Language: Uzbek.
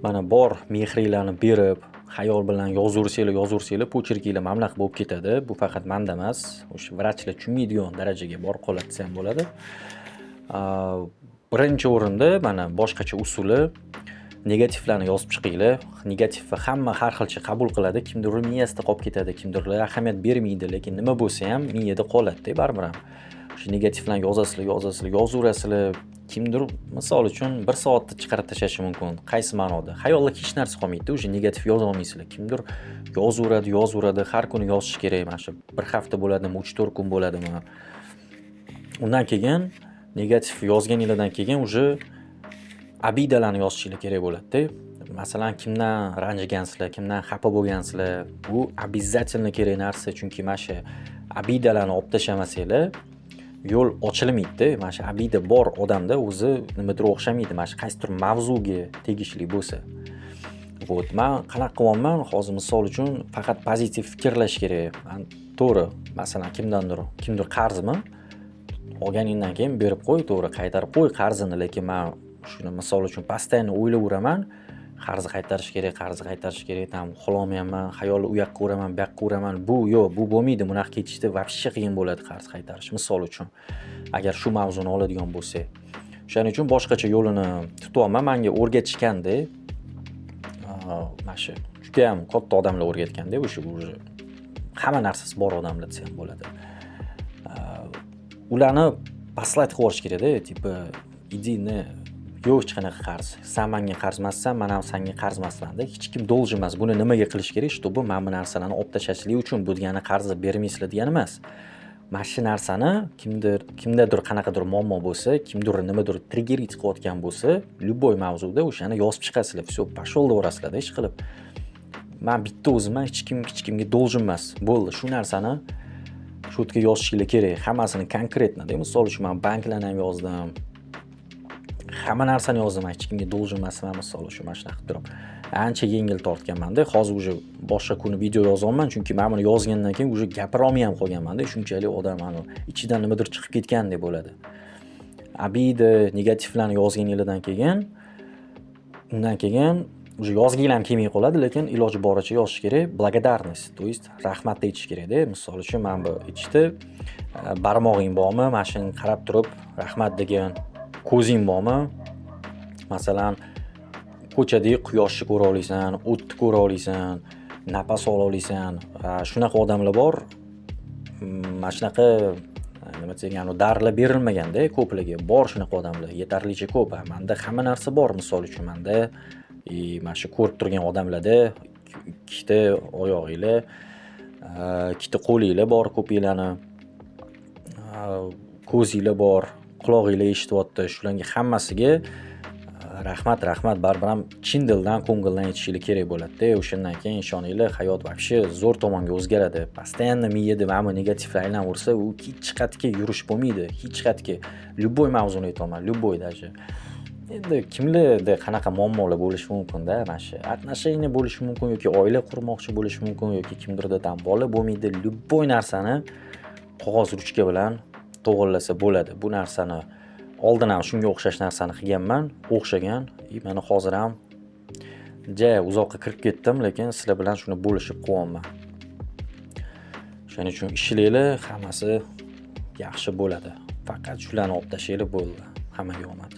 mana bor mehringlarni berib, xayol bilan yozaversanglar, pochirkinglar mamlaq bo'lib ketadi. Bu faqat menda emas, o'sha vrachlar tushunmaydigan darajaga borib qoladi desam bo'ladi. Birinchi o'rinda mana boshqacha usuli negativlarni yozib chiqinglar. Negativni hamma har xilcha qabul qiladi. Kimdir miyasida qolib ketadi, kimdirlar ahamiyat bermaydi, lekin nima bo'lsa ham miyada qoladi-da baribir ham. O'sha negativlarni yozaverasizlar. Kimdir misol uchun 1 soatda chiqarib tashlashi mumkin. Qaysi ma'noda? Xayolda hech narsa qolmaydi, o'sha negativ yoza olmaysizlar. Kimdir yozaveradi, har kuni yozish kerak. Mana shu 1 hafta bo'ladimi, 3-4 kun bo'ladimi? Undan keyin negativ yozganinglardan keyin уже abidalarni yozishinglar kerak bo'ladi-da. Masalan, kimdan ranjigansizlar, kimdan xafa bo'lgansizlar, bu обязательно kerak narsa, chunki mana shu abidalarni olib tashlamasanglar, yo'l ochilmaydi-da. Mana shu abida bor odamda o'zi nimadir o'xshamaydi. Mana shu qaysidir mavzuga tegishli bo'lsa. Men qanaqa qilyapman? Hozir misol uchun faqat pozitiv fikrlash kerak. To'g'ri, masalan, kimdir qarzmi? Olganingdan keyin berib qo'y, to'g'ri, qaytarib qo'y qarzini, lekin men shuni misol uchun постоянно o'ylayveraman. Qarzni qaytarish kerak, tam uxlolmayapman, xayolni u yoqqa uraman, bu yoqqa uraman. Bu yo'q, bu bo'lmaydi. Bunaqa ketishda вообще qiyin bo'ladi qarz qaytarish. Misol uchun, agar shu mavzuni oladigan bo'lsak. Shuning uchun boshqacha yo'lini tutyapman. Menga o'rgatishganda, mana shu juda ham katta odamlar o'rgatganda, o'sha hamma narsasi bor odamlar desa ham bo'ladi. Ularni paslayt qilish kerak-da, tipi idini yo'q hech qanaqa qarz. Sen menga qarz emassan, men ham senga qarz emasman-da. Hech kim должен emas. Buni nimaga qilish kerak? Чтобы men bu narsalarni olib tashlashlik uchun bu degani qarzni bermaysizlar degani emas. Mana shu narsani kimdadir qanaqadir muammo bo'lsa, kimdir nimadir triggerit qilayotgan bo'lsa, любой mavzuda o'shani yozib chiqasizlar. Всё, pashol devorasizlar-da ish qilib. Men bitta o'zimman, hech kimga должен emas. Bo'ldi, shu narsani shu yerga yozishinglar kerak. Hammasini konkretno-da. Misol uchun men banklarni ham yozdim. Hamma narsani yozdim, hech kimga должен emasman, misol uchun mana shunaqa qilib turib. Ancha yengil tortganman-da. Hozir уже boshqa kuni video yozyapman, chunki men buni yozgandan keyin уже gapira olmay ham qolganman-da. Shunchalik odam ichidan nimadir chiqib ketgandek bo'ladi. Abida, negativlarni yozganinglardan keyin, undan keyin уже yozginglar ham kelmay qoladi, lekin iloji boricha yozish kerak. Благодарность, то есть rahmat aytish kerak-da. Misol uchun men bu ichda barmog'ing bormi, mana shuni qarab turib rahmat degan. Ko'zing bormi? Masalan, ko'chada quyoshni ko'ra olasan, o'tni ko'ra olasan, nafas ola olasan. Shunaqa odamlar bor. Mana shunaqa nima degan, darilar berilmaganda ko'pligi bor shunaqa odamlar, yetarlicha ko'p. Menda hamma narsa bor, misol uchun menda mana shu ko'rib turgan odamlarda ikkita oyog'inglar, ikkita qo'linglar bor, ko'pinglarni ko'zinglar bor, qulog'inglar eshityapti. Shularga hammasiga rahmat, baribir ham chin dildan, ko'ngildan aytishinglar kerak bo'ladi-da. O'shandan keyin ishoninglar, hayot вообще zo'r tomonga o'zgaradi. Постоянно miyada mana bu negativlar aylanversa, u hech qayerga yurish bo'lmaydi. Hech qayerga. Любой mavzuni aytaman, любой даже. Endi kimlarda qanaqa muammolar bo'lishi mumkin-da, mana shu отношения bo'lishi mumkin yoki oila qurmoqchi bo'lishi mumkin yoki kimdirda ham bola bo'lmaydi. Любой narsani qog'oz ruchka bilan to'g'irlasa bo'ladi. Bu narsani oldin ham shunga o'xshash narsani qilganman, o'xshagan. Mana hozir ham uzoqqa kirib ketdim, lekin sizlar bilan shuni bo'lishib qo'yaman. Shuning uchun ishlanglar, hammasi yaxshi bo'ladi. Faqat shularni olib tashlanglar bo'ldi. Hammaga omad.